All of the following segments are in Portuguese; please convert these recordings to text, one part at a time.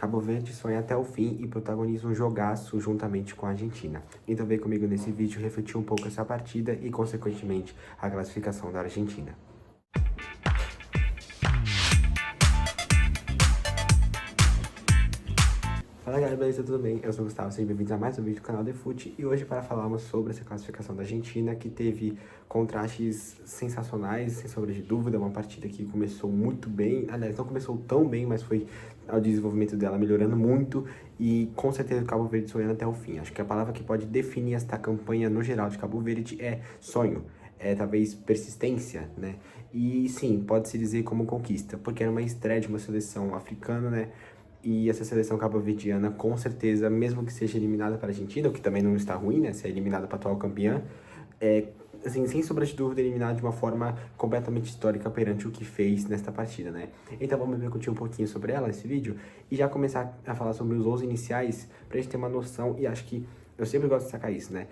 Cabo Verde sonha até o fim e protagoniza um jogaço juntamente com a Argentina. Então vem comigo nesse vídeo refletir um pouco essa partida e, consequentemente, a classificação da Argentina. Fala galera, beleza? Tudo bem? Eu sou o Gustavo, sejam bem-vindos a mais um vídeo do canal DeFoot e hoje para falarmos sobre essa classificação da Argentina que teve contrastes sensacionais, sem sombra de dúvida, uma partida que começou muito bem, aliás, não começou tão bem, mas foi o desenvolvimento dela melhorando muito e com certeza o Cabo Verde sonhando até o fim. Acho que a palavra que pode definir esta campanha no geral de Cabo Verde é sonho. É talvez persistência, né? E sim, pode-se dizer como conquista, porque era uma estreia de uma seleção africana, né? E essa seleção cabo-verdiana, com certeza, mesmo que seja eliminada para a Argentina, o que também não está ruim, né? Ser eliminada para a atual campeã, assim, sem sombra de dúvida, eliminada de uma forma completamente histórica perante o que fez nesta partida, né? Então vamos discutir um pouquinho sobre ela nesse vídeo e já começar a falar sobre os 11 iniciais para a gente ter uma noção, e acho que eu sempre gosto de sacar isso, né?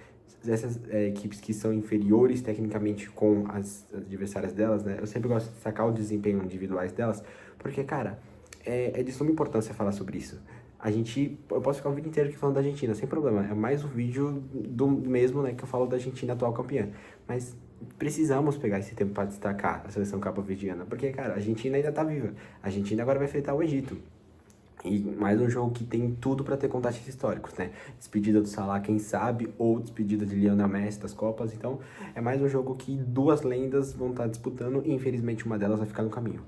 Essas equipes que são inferiores tecnicamente com as adversárias delas, né? Eu sempre gosto de sacar o desempenho individuais delas, porque, cara, é de suma importância falar sobre isso. Eu posso ficar o vídeo inteiro aqui falando da Argentina, sem problema. É mais um vídeo do mesmo, né, que eu falo da Argentina atual campeã. Mas precisamos pegar esse tempo para destacar a seleção cabo-verdiana, porque, cara, a Argentina ainda tá viva. A Argentina agora vai enfrentar o Egito. E mais um jogo que tem tudo para ter contrastes históricos, né? Despedida do Salah, quem sabe, ou despedida de Lionel Messi das Copas. Então, é mais um jogo que duas lendas vão estar disputando e, infelizmente, uma delas vai ficar no caminho.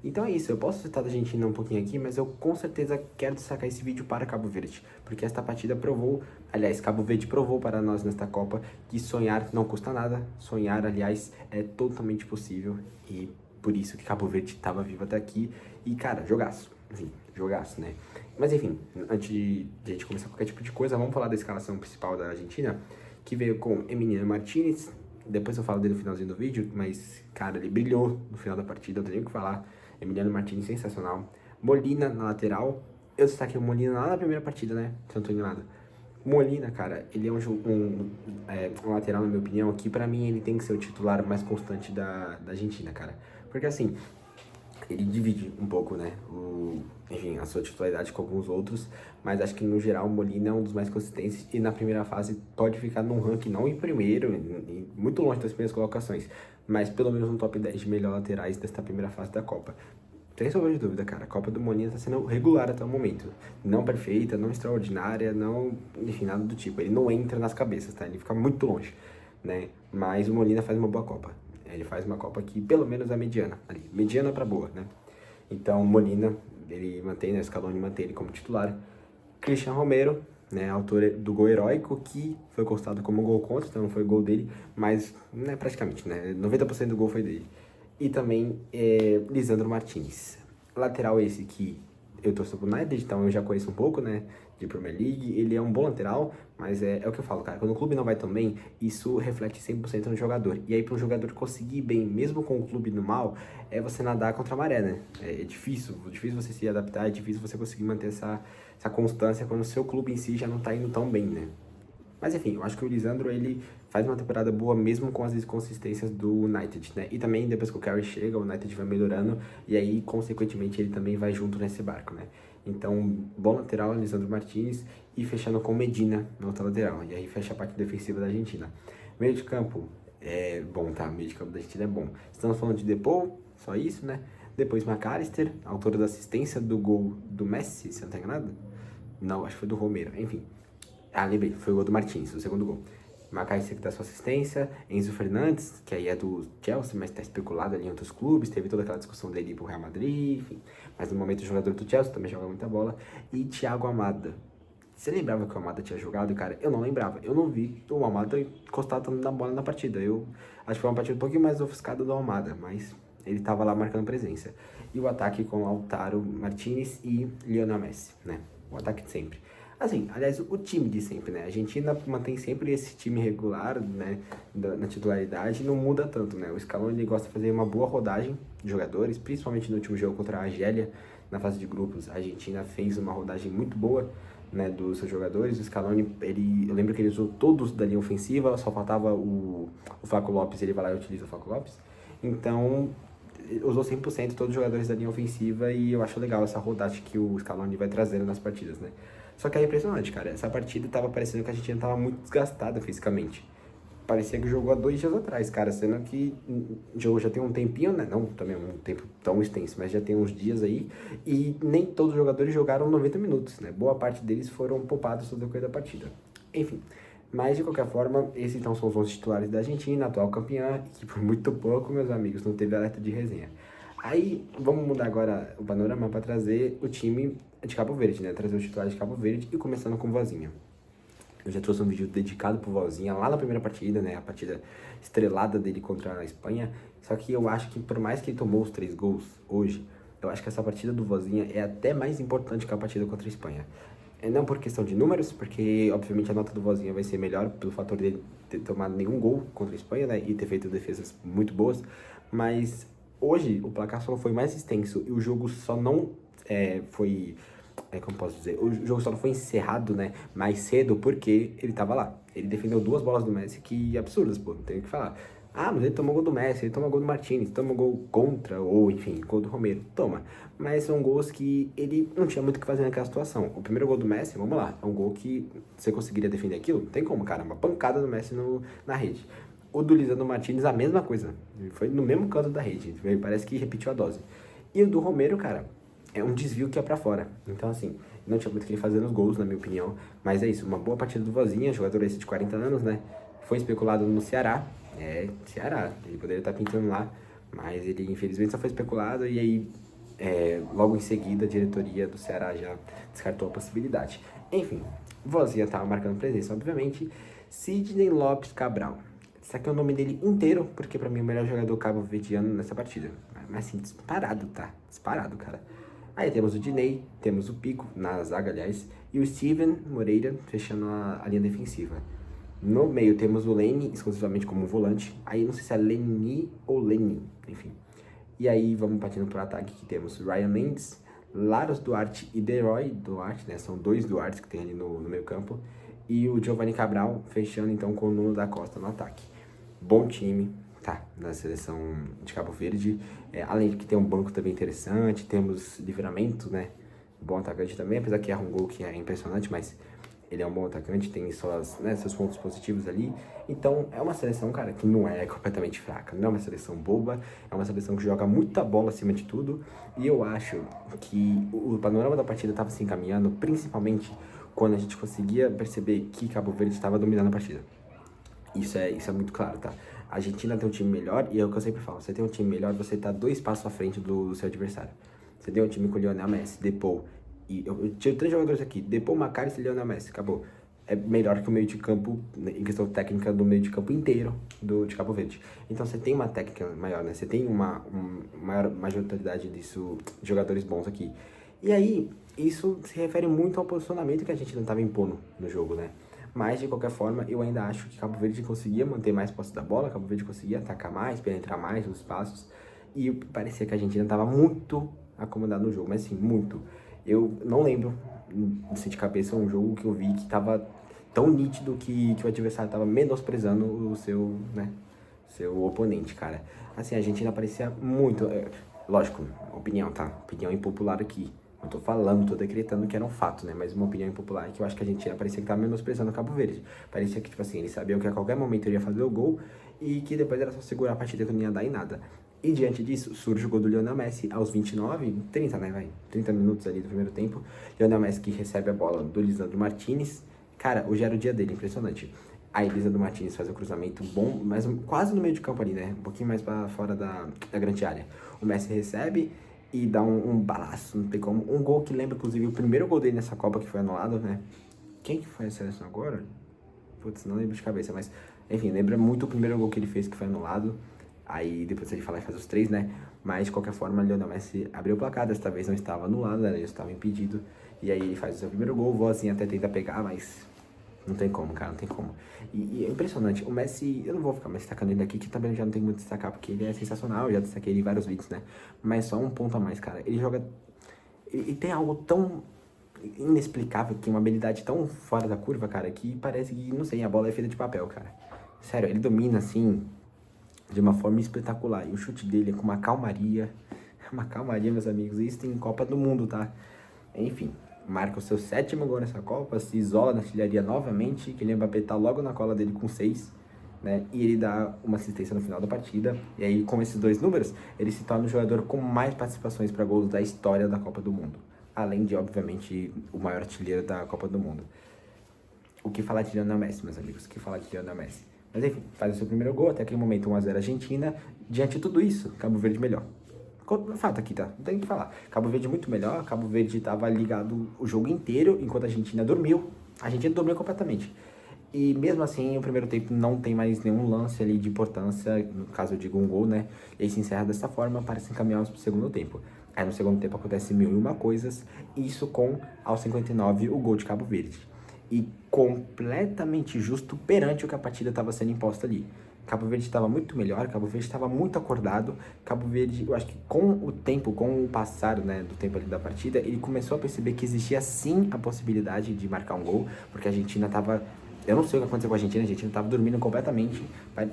Então é isso, eu posso citar da Argentina um pouquinho aqui, mas eu com certeza quero destacar esse vídeo para Cabo Verde, porque esta partida provou, aliás, Cabo Verde provou para nós nesta Copa que sonhar não custa nada, sonhar, aliás, é totalmente possível e por isso que Cabo Verde estava vivo até aqui e, cara, jogaço, assim, jogaço, né? Mas enfim, antes de a gente começar qualquer tipo de coisa, vamos falar da escalação principal da Argentina, que veio com Emiliano Martinez. Depois eu falo dele no finalzinho do vídeo, mas, cara, ele brilhou no final da partida, não tenho o que falar. Emiliano Martinez, sensacional. Molina na lateral. Eu destaquei o Molina lá na primeira partida, né? Se eu não tô enganado. Molina, cara, ele é um lateral, na minha opinião, que pra mim ele tem que ser o titular mais constante da Argentina, cara. Porque assim, ele divide um pouco, né, enfim, a sua titularidade com alguns outros, mas acho que no geral o Molina é um dos mais consistentes e na primeira fase pode ficar num ranking não em primeiro, muito longe das primeiras colocações, mas pelo menos no top 10 de melhores laterais desta primeira fase da Copa. Sem sombra de dúvida, cara, a Copa do Molina está sendo regular até o momento. Não perfeita, não extraordinária, não, enfim, nada do tipo. Ele não entra nas cabeças, tá? Ele fica muito longe, né? Mas o Molina faz uma boa Copa. Ele faz uma Copa que pelo menos é mediana, ali, mediana pra boa, né? Então, Molina, ele mantém, né, o Scaloni mantém ele como titular. Cristian Romero, né, autor do gol heróico, que foi constado como gol contra, então não foi gol dele, mas, né, praticamente, né, 90% do gol foi dele. E também Lisandro Martinez, lateral esse que eu torço pro United, então eu já conheço um pouco, né, de Premier League. Ele é um bom lateral, mas é o que eu falo, cara, quando o clube não vai tão bem, isso reflete 100% no jogador. E aí, para um jogador conseguir bem, mesmo com o clube no mal, é você nadar contra a maré, né? É difícil você se adaptar, é difícil você conseguir manter essa constância quando o seu clube em si já não tá indo tão bem, né? Mas enfim, eu acho que o Lisandro, ele faz uma temporada boa mesmo com as inconsistências do United, né? E também depois que o Carey chega, o United vai melhorando e aí, consequentemente, ele também vai junto nesse barco, né? Então, bom lateral, Lisandro Martinez, e fechando com Medina na outra lateral. E aí fecha a parte defensiva da Argentina. Meio de campo é bom, tá? Meio de campo da Argentina é bom. Estamos falando de Depou, só isso, né? Depois McAllister, autor da assistência do gol do Messi, se eu não tô enganado. Não, acho que foi do Romero, enfim. Ah, lembrei, foi o gol do Martins, o segundo gol. Macaíster que dá sua assistência, Enzo Fernandes, que aí é do Chelsea, mas está especulado ali em outros clubes, teve toda aquela discussão dele ir pro Real Madrid, enfim. Mas no momento o jogador do Chelsea também joga muita bola. E Thiago Almada. Você lembrava que o Almada tinha jogado, cara? Eu não lembrava. Eu não vi o Almada encostar tanto na bola na partida. Eu acho que foi uma partida um pouquinho mais ofuscada do Almada, mas ele tava lá marcando presença. E o ataque com Lautaro Martinez e Lionel Messi, né? O ataque de sempre. Assim, aliás, o time de sempre, né? A Argentina mantém sempre esse time regular, né? Na titularidade, não muda tanto, né? O Scaloni ele gosta de fazer uma boa rodagem de jogadores, principalmente no último jogo contra a Argélia, na fase de grupos. A Argentina fez uma rodagem muito boa, né, dos seus jogadores. O Scaloni, eu lembro que ele usou todos da linha ofensiva, só faltava o Flaco Lopes, ele vai lá e utiliza o Flaco Lopes. Então, usou 100% todos os jogadores da linha ofensiva e eu acho legal essa rodagem que o Scaloni vai trazendo nas partidas, né? Só que é impressionante, cara. Essa partida tava parecendo que a Argentina tava muito desgastada fisicamente. Parecia que jogou há 2 dias atrás, cara, sendo que o jogo já tem um tempinho, né? Não também um tempo tão extenso, mas já tem uns dias aí. E nem todos os jogadores jogaram 90 minutos, né? Boa parte deles foram poupados toda a coisa da partida. Enfim, mas de qualquer forma, esses então são os 11 titulares da Argentina, atual campeã, que por muito pouco, meus amigos, não teve alerta de resenha. Aí, vamos mudar agora o panorama para trazer o time de Cabo Verde, né? Trazer os titulares de Cabo Verde e começando com o Vozinha. Eu já trouxe um vídeo dedicado pro Vozinha lá na primeira partida, né? A partida estrelada dele contra a Espanha. Só que eu acho que por mais que ele tomou os 3 gols hoje, eu acho que essa partida do Vozinha é até mais importante que a partida contra a Espanha. Não por questão de números, porque obviamente a nota do Vozinha vai ser melhor pelo fator dele ter tomado nenhum gol contra a Espanha, né? E ter feito defesas muito boas. Mas hoje o placar só foi mais extenso e o jogo só não foi como posso dizer, o jogo só não foi encerrado, né, mais cedo porque ele tava lá. Ele defendeu 2 bolas do Messi que absurdas, pô, não tem o que falar. Ah, mas ele tomou gol do Messi, ele tomou gol do Martinez, tomou gol contra, ou enfim, gol do Romero. Toma. Mas são gols que ele não tinha muito o que fazer naquela situação. O primeiro gol do Messi, vamos lá, é um gol que você conseguiria defender aquilo? Não tem como, cara, uma pancada do Messi na rede. O do Lisandro Martinez, a mesma coisa. Foi no mesmo canto da rede, parece que repetiu a dose. E o do Romero, cara, é um desvio que é pra fora. Então, assim, não tinha muito o que ele fazer nos gols, na minha opinião. Mas é isso, uma boa partida do Vozinha, jogador esse de 40 anos, né? Foi especulado no Ceará. Ceará. Ele poderia estar pintando lá, mas ele infelizmente só foi especulado. E aí, logo em seguida, a diretoria do Ceará já descartou a possibilidade. Enfim, Vozinha tava marcando presença, obviamente. Sidney Lopes Cabral. Esse aqui é o nome dele inteiro, porque pra mim é o melhor jogador cabo-verdiano nessa partida. Mas assim, disparado, tá? Disparado, cara. Aí temos o Diney, temos o Pico, na zaga, aliás, e o Steven Moreira fechando a linha defensiva. No meio temos o Lene, exclusivamente como volante. Aí não sei se é Leni ou Leni, enfim. E aí vamos partindo pro ataque, que temos Ryan Mendes, Laros Duarte e Deroy Duarte, né? São 2 Duartes que tem ali no meio campo. E o Giovanni Cabral fechando então com o Nuno da Costa no ataque. Bom time, tá, na seleção de Cabo Verde, além de que tem um banco também interessante, temos Livramento, né, bom atacante também, apesar que erra um gol que é impressionante, mas ele é um bom atacante, tem seus pontos positivos ali, então é uma seleção, cara, que não é completamente fraca, não é uma seleção boba, é uma seleção que joga muita bola acima de tudo, e eu acho que o panorama da partida estava se encaminhando, principalmente quando a gente conseguia perceber que Cabo Verde estava dominando a partida. Isso é muito claro, tá? A Argentina tem um time melhor, e é o que eu sempre falo, você tem um time melhor, você tá 2 passos à frente do seu adversário. Você tem um time com Lionel Messi, Depou, e eu tiro 3 jogadores aqui, Depou, Macalester e Lionel Messi, acabou. É melhor que o meio de campo, em questão técnica, do meio de campo inteiro de Cabo Verde. Então você tem uma técnica maior, né? Você tem uma maior majoridade disso, de jogadores bons aqui. E aí, isso se refere muito ao posicionamento que a gente não estava impondo no jogo, né? Mas, de qualquer forma, eu ainda acho que Cabo Verde conseguia manter mais posse da bola, Cabo Verde conseguia atacar mais, penetrar mais nos espaços. E parecia que a Argentina estava muito acomodada no jogo, mas assim, muito. Eu não lembro, de cabeça, um jogo que eu vi que estava tão nítido que o adversário estava menosprezando o seu oponente, cara. Assim, a Argentina parecia muito... lógico, opinião, tá? Opinião impopular aqui. Não tô falando, tô decretando que era um fato, né? Mas uma opinião impopular é que eu acho que a Argentina parecia que tava menosprezando o Cabo Verde. Parecia que, tipo assim, eles sabiam que a qualquer momento ele ia fazer o gol e que depois era só segurar a partida que não ia dar em nada. E diante disso, surge o gol do Lionel Messi aos 29, 30, né, vai? 30 minutos ali do primeiro tempo. Lionel Messi que recebe a bola do Lisandro Martinez. Cara, hoje era o dia dele, impressionante. Aí Lisandro Martinez faz um cruzamento bom, mas quase no meio de campo ali, né? Um pouquinho mais pra fora da grande área. O Messi recebe e dá um balaço, não tem como. Um gol que lembra, inclusive, o primeiro gol dele nessa Copa, que foi anulado, né? Quem que foi a seleção agora? Putz, não lembro de cabeça, mas... Enfim, lembra muito o primeiro gol que ele fez, que foi anulado. Aí depois ele fala e faz os 3, né? Mas, de qualquer forma, Lionel Messi abriu o placar. Desta vez não estava anulado, né? Ele estava impedido. E aí ele faz o seu primeiro gol. O Vozinha até tenta pegar, mas... Não tem como, cara, não tem como. E é impressionante. O Messi, eu não vou ficar mais destacando ele aqui, que também já não tem muito a destacar, porque ele é sensacional. Eu já destaquei ele em vários vídeos, né? Mas só um ponto a mais, cara. Ele joga... Ele tem algo tão inexplicável, que uma habilidade tão fora da curva, cara, que parece que, não sei, a bola é feita de papel, cara. Sério, ele domina, assim... de uma forma espetacular. E o chute dele é com uma calmaria, meus amigos. Isso tem Copa do Mundo, tá? Enfim, marca o seu 7º gol nessa Copa, se isola na artilharia novamente, que ele Mbappé tá logo na cola dele com 6, né? E ele dá uma assistência no final da partida. E aí, com esses 2 números, ele se torna o jogador com mais participações para gols da história da Copa do Mundo. Além de, obviamente, o maior artilheiro da Copa do Mundo. O que falar de Lionel Messi, meus amigos? O que falar de Lionel Messi? Mas enfim, faz o seu primeiro gol, até aquele momento 1-0 Argentina. Diante de tudo isso, Cabo Verde melhor. Fato aqui, tá? Não tem o que falar. Cabo Verde muito melhor, Cabo Verde tava ligado o jogo inteiro, enquanto a Argentina dormiu. A Argentina dormiu completamente. E mesmo assim, o primeiro tempo não tem mais nenhum lance ali de importância, no caso eu digo um gol, né? E aí se encerra dessa forma para se encaminharmos pro segundo tempo. Aí no segundo tempo acontece 1001 coisas, isso com, aos 59, o gol de Cabo Verde. E completamente justo perante o que a partida estava sendo imposta ali. Cabo Verde estava muito melhor, Cabo Verde estava muito acordado. Cabo Verde, eu acho que com o tempo, com o passar, né, do tempo ali da partida, ele começou a perceber que existia sim a possibilidade de marcar um gol, porque a Argentina estava... Eu não sei o que aconteceu com a Argentina tava dormindo completamente.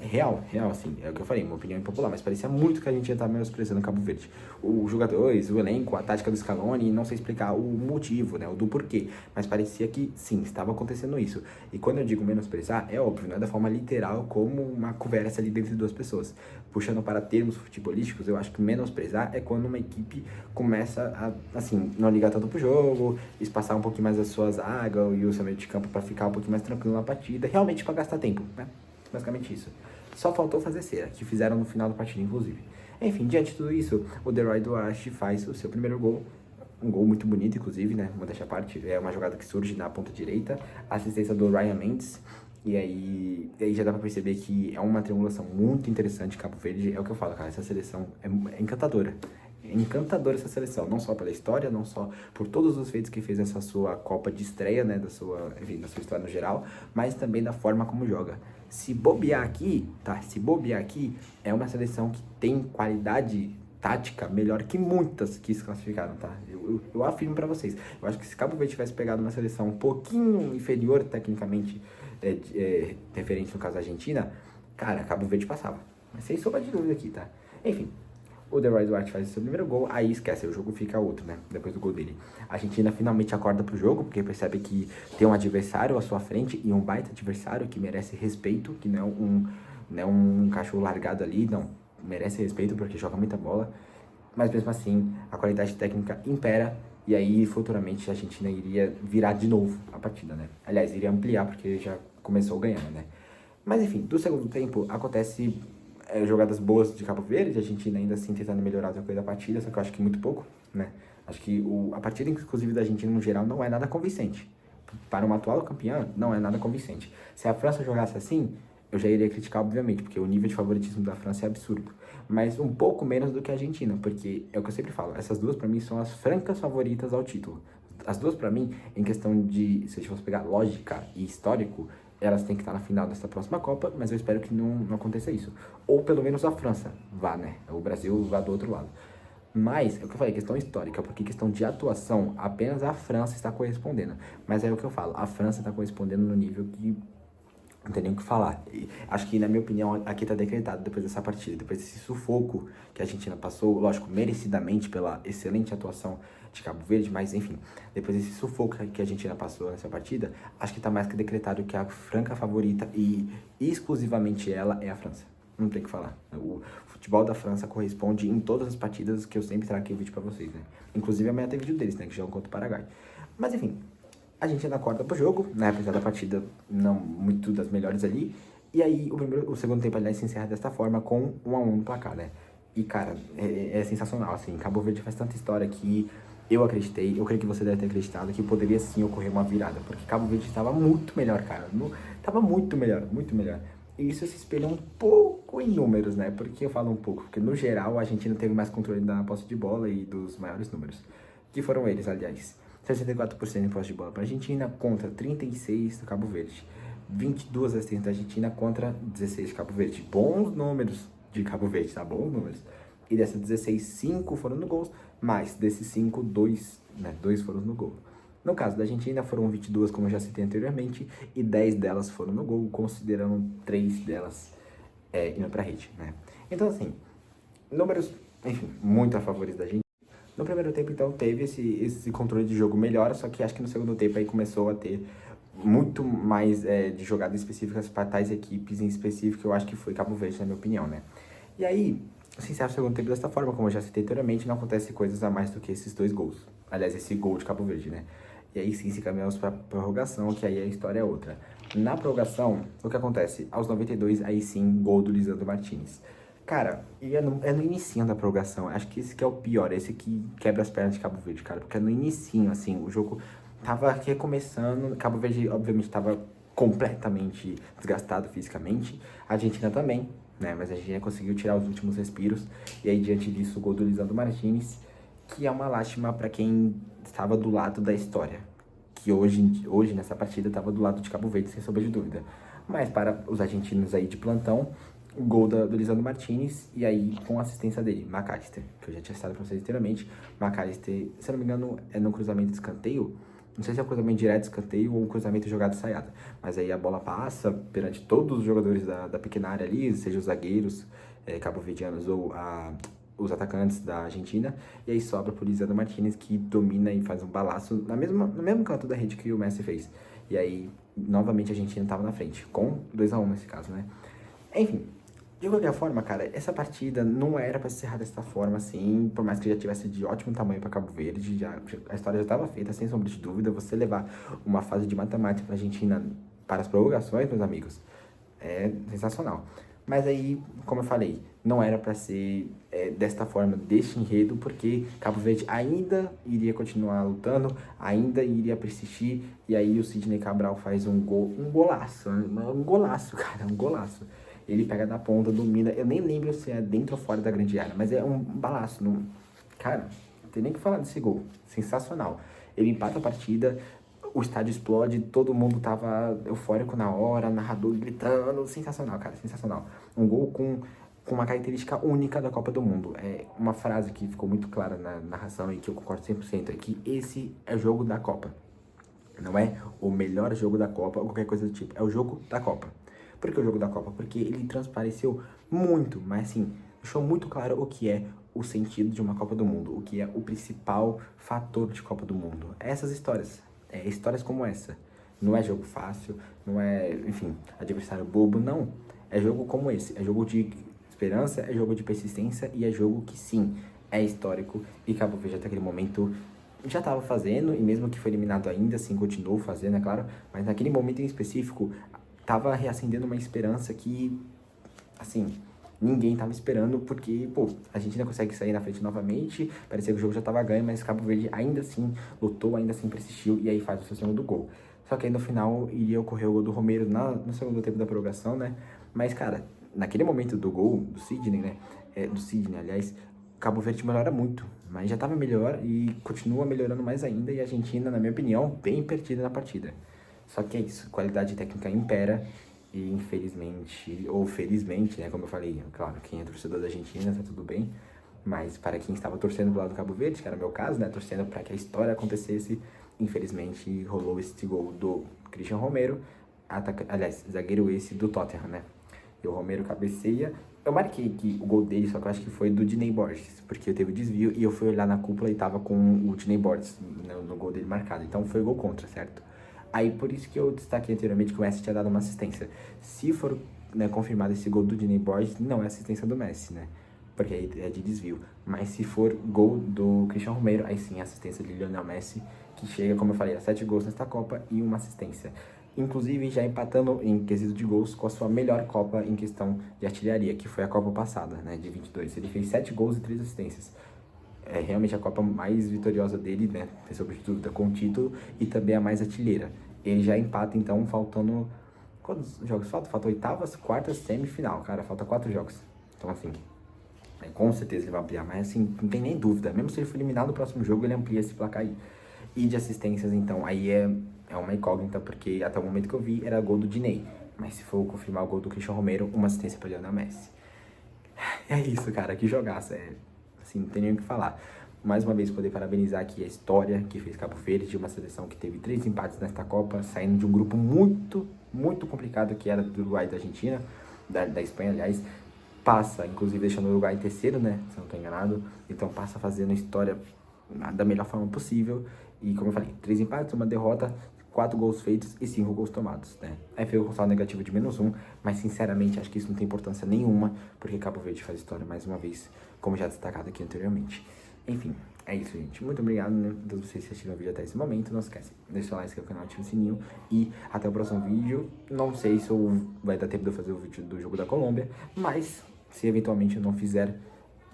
Real, assim, é o que eu falei, uma opinião impopular, mas parecia muito que a Argentina tava menosprezando o Cabo Verde. Os jogadores, o elenco, a tática do Scaloni, não sei explicar o motivo, né, o do porquê, mas parecia que sim, estava acontecendo isso. E quando eu digo menosprezar, é óbvio, não é da forma literal como uma conversa ali entre 2 pessoas. Puxando para termos futebolísticos, eu acho que menosprezar é quando uma equipe começa a, assim, não ligar tanto pro jogo, espaçar um pouquinho mais as suas zaga e o seu meio de campo para ficar um pouquinho mais tranquilo na partida, realmente para gastar tempo, né? Basicamente isso. Só faltou fazer cera, que fizeram no final da partida, inclusive. Enfim, diante de tudo isso, o Deroy Duarte faz o seu primeiro gol, um gol muito bonito, inclusive, né? Uma dessa parte, é uma jogada que surge na ponta direita, assistência do Ryan Mendes, e aí já dá pra perceber que é uma triangulação muito interessante Cabo Verde. É o que eu falo, cara, essa seleção é encantadora. É encantadora essa seleção, não só pela história, não só por todos os feitos que fez essa sua Copa de estreia, né, enfim, da sua história no geral, mas também da forma como joga. Se bobear aqui, tá? Se bobear aqui, é uma seleção que tem qualidade tática melhor que muitas que se classificaram, tá? Eu afirmo pra vocês. Eu acho que se Cabo Verde tivesse pegado uma seleção um pouquinho inferior tecnicamente, referente no caso da Argentina, cara, Cabo Verde passava. Mas sem sombra de dúvida aqui, tá? Enfim, o DeRoy Duarte faz o seu primeiro gol, aí esquece, o jogo fica outro, né? Depois do gol dele. A Argentina finalmente acorda pro jogo, porque percebe que tem um adversário à sua frente, e um baita adversário que merece respeito, que não é um cachorro largado ali, não. Merece respeito porque joga muita bola. Mas mesmo assim, a qualidade técnica impera, e aí futuramente a Argentina iria virar de novo a partida, né? Aliás, iria ampliar, porque já começou ganhando, né? Mas enfim, do segundo tempo acontece jogadas boas de Cabo Verde, a Argentina ainda assim tentando melhorar o decorrer da partida, só que eu acho que muito pouco, né? Acho que a partida, inclusive, da Argentina no geral não é nada convincente. Para uma atual campeã, não é nada convincente. Se a França jogasse assim, eu já iria criticar, obviamente, porque o nível de favoritismo da França é absurdo. Mas um pouco menos do que a Argentina, porque é o que eu sempre falo, essas duas para mim são as francas favoritas ao título. As duas para mim, em questão de, se a gente fosse pegar lógica e histórico, elas têm que estar na final dessa próxima Copa, mas eu espero que não aconteça isso. Ou pelo menos a França vá, né? O Brasil vá do outro lado. Mas, é o que eu falei, questão histórica, porque questão de atuação, apenas a França está correspondendo. Mas é o que eu falo, a França está correspondendo no nível que não tem nem o que falar. E acho que, na minha opinião, aqui está decretado depois dessa partida, depois desse sufoco que a Argentina passou, lógico, merecidamente pela excelente atuação de Cabo Verde, mas enfim, depois desse sufoco que a Argentina passou nessa partida, acho que está mais que decretado que a franca favorita e exclusivamente ela é a França. Não tem o que falar. O futebol da França corresponde em todas as partidas que eu sempre trago aqui o vídeo pra vocês, né? Inclusive amanhã tem vídeo deles, né? Que jogam contra o Paraguai. Mas enfim, a gente ainda acorda pro jogo, né? Apesar da partida não muito das melhores ali. E aí o segundo tempo, aliás, se encerra desta forma com 1-1 no placar, né? E cara, é sensacional, assim. Cabo Verde faz tanta história que eu acreditei, eu creio que você deve ter acreditado que poderia sim ocorrer uma virada. Porque Cabo Verde estava muito melhor, cara. Tava muito melhor, muito melhor. E isso se espelha um pouco em números, né? Porque eu falo um pouco, porque no geral a Argentina teve mais controle da posse de bola e dos maiores números. Que foram eles, aliás. 64% em posse de bola para a Argentina contra 36% do Cabo Verde. 22 assistências da Argentina contra 16 de Cabo Verde. Bons números de Cabo Verde, tá? Bons números. E dessas 16, 5 foram no gol, mas desses 5, 2 foram no gol. No caso da Argentina, foram 22, como eu já citei anteriormente, e 10 delas foram no gol, considerando 3 delas indo pra rede, né? Então, assim, números, enfim, muito a favor da gente. No primeiro tempo, então, teve esse controle de jogo melhor, só que acho que no segundo tempo aí começou a ter muito mais de jogadas específicas para tais equipes em específico, eu acho que foi Cabo Verde, na minha opinião, né? E aí, se encerra o segundo tempo dessa forma, como eu já citei anteriormente, não acontece coisas a mais do que esses 2 gols. Aliás, esse gol de Cabo Verde, né? E aí sim, se caminhamos para prorrogação, que aí a história é outra. Na prorrogação, o que acontece? Aos 92, aí sim, gol do Lisandro Martinez. Cara, e é no inicinho da prorrogação. Acho que esse que é o pior, esse que quebra as pernas de Cabo Verde, cara. Porque é no inicinho, assim, o jogo tava recomeçando. Cabo Verde, obviamente, tava completamente desgastado fisicamente. A Argentina também, né? Mas a Argentina conseguiu tirar os últimos respiros. E aí, diante disso, o gol do Lisandro Martinez, que é uma lástima para quem estava do lado da história. Que hoje nessa partida, estava do lado de Cabo Verde, sem sombra de dúvida. Mas para os argentinos aí de plantão, o gol do Lisandro Martinez, e aí com a assistência dele, McAllister, que eu já tinha citado pra vocês anteriormente. McAllister, se eu não me engano, é no cruzamento de escanteio. Não sei se é um cruzamento direto de escanteio ou um cruzamento jogado de saiada. Mas aí a bola passa perante todos os jogadores da pequena área ali, seja os zagueiros cabo-verdianos ou os atacantes da Argentina. E aí sobra pro Lisandro Martinez, que domina e faz um balaço no mesmo canto da rede que o Messi fez. E aí, novamente, a Argentina estava na frente, com 2-1 nesse caso, né? Enfim, de qualquer forma, cara, essa partida não era pra se encerrar dessa forma, assim, por mais que já tivesse de ótimo tamanho pra Cabo Verde, a história já estava feita, sem sombra de dúvida. Você levar uma fase de matemática pra Argentina para as prorrogações, meus amigos, é sensacional. Mas aí, como eu falei, não era pra ser desta forma, deste enredo, porque Cabo Verde ainda iria continuar lutando, ainda iria persistir, e aí o Sidney Cabral faz um golaço, cara, um golaço. Ele pega da ponta, domina. Eu nem lembro se é dentro ou fora da grande área, mas é um balaço. Cara, não tem nem o que falar desse gol. Sensacional. Ele empata a partida, o estádio explode, todo mundo tava eufórico na hora, narrador gritando. Sensacional, cara, sensacional. Um gol com uma característica única da Copa do Mundo. É uma frase que ficou muito clara na narração e que eu concordo 100%, é que esse é o jogo da Copa. Não é o melhor jogo da Copa ou qualquer coisa do tipo. É o jogo da Copa. Por que o jogo da Copa? Porque ele transpareceu muito, mas assim, deixou muito claro o que é o sentido de uma Copa do Mundo, o que é o principal fator de Copa do Mundo. Essas histórias, histórias como essa. Não é jogo fácil, não é, enfim, adversário bobo, não. É jogo como esse, é jogo de esperança, é jogo de persistência e é jogo que sim, é histórico e Cabo Verde até aquele momento já estava fazendo, e mesmo que foi eliminado ainda, assim, continuou fazendo, é claro, mas naquele momento em específico, tava reacendendo uma esperança que, assim, ninguém tava esperando, porque, pô, a gente ainda consegue sair na frente novamente, parecia que o jogo já tava ganho, mas Cabo Verde ainda assim lutou, ainda assim persistiu, e aí faz o seu segundo gol. Só que aí no final iria ocorrer o gol do Romero no segundo tempo da prorrogação, né? Mas, cara, naquele momento do gol, do Sidney, né? Do Sidney, aliás, Cabo Verde melhora muito, mas já tava melhor e continua melhorando mais ainda, e a Argentina, na minha opinião, bem perdida na partida. Só que é isso, qualidade técnica impera e infelizmente, ou felizmente, né, como eu falei, claro, quem é torcedor da Argentina tá tudo bem, mas para quem estava torcendo do lado do Cabo Verde, que era o meu caso, né, torcendo para que a história acontecesse, infelizmente rolou esse gol do Christian Romero, aliás, zagueiro esse do Tottenham, né, e o Romero cabeceia. Eu marquei aqui o gol dele, só que eu acho que foi do Diney Borges, porque eu teve o desvio e eu fui olhar na cúpula e tava com o Diney Borges no gol dele marcado, então foi gol contra, certo? Aí por isso que eu destaquei anteriormente que o Messi tinha dado uma assistência. Se for, né, confirmado esse gol do Diney Borges, não é assistência do Messi, né? Porque aí é de desvio. Mas se for gol do Christian Romero, aí sim é assistência de Lionel Messi, que chega, como eu falei, a 7 gols nesta Copa e uma assistência. Inclusive já empatando em quesito de gols com a sua melhor Copa em questão de artilharia, que foi a Copa passada, né, de 22. Ele fez 7 gols e 3 assistências. É realmente a Copa mais vitoriosa dele, né, sem sombra de dúvida, com o título, e também a mais artilheira. Ele já empata, então, faltando... Quantos jogos faltam? Faltam oitavas, quartas, semifinal, cara. Falta 4 jogos. Então, assim, com certeza ele vai ampliar. Mas, assim, não tem nem dúvida. Mesmo se ele for eliminado no próximo jogo, ele amplia esse placar aí. E de assistências, então, aí é uma incógnita, porque até o momento que eu vi era gol do Diney. Mas se for confirmar o gol do Christian Romero, uma assistência para Lionel Messi. É isso, cara. Que jogaço. Assim, não tem nem o que falar. Mais uma vez, poder parabenizar aqui a história que fez Cabo Verde, de uma seleção que teve 3 empates nesta Copa, saindo de um grupo muito, muito complicado que era do Uruguai e da Argentina. da Espanha, aliás, passa, inclusive deixando o Uruguai em terceiro, né, se eu não estou enganado, então passa fazendo a história da melhor forma possível, e como eu falei, 3 empates, 1 derrota, 4 gols feitos e 5 gols tomados, né. Aí foi o saldo negativo de -1, mas sinceramente acho que isso não tem importância nenhuma, porque Cabo Verde faz história mais uma vez, como já destacado aqui anteriormente. Enfim, é isso, gente. Muito obrigado, né, a todos vocês que assistiram o vídeo até esse momento. Não esquece, deixa o like, inscreve no canal, ativa o sininho. E até o próximo vídeo. Não sei se vai dar tempo de eu fazer o vídeo do jogo da Colômbia, mas se eventualmente eu não fizer,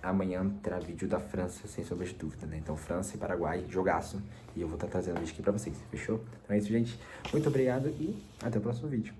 amanhã terá vídeo da França, sem sombra de dúvida, né? Então, França e Paraguai, jogaço. E eu vou estar trazendo vídeo aqui pra vocês, fechou? Então é isso, gente. Muito obrigado e até o próximo vídeo.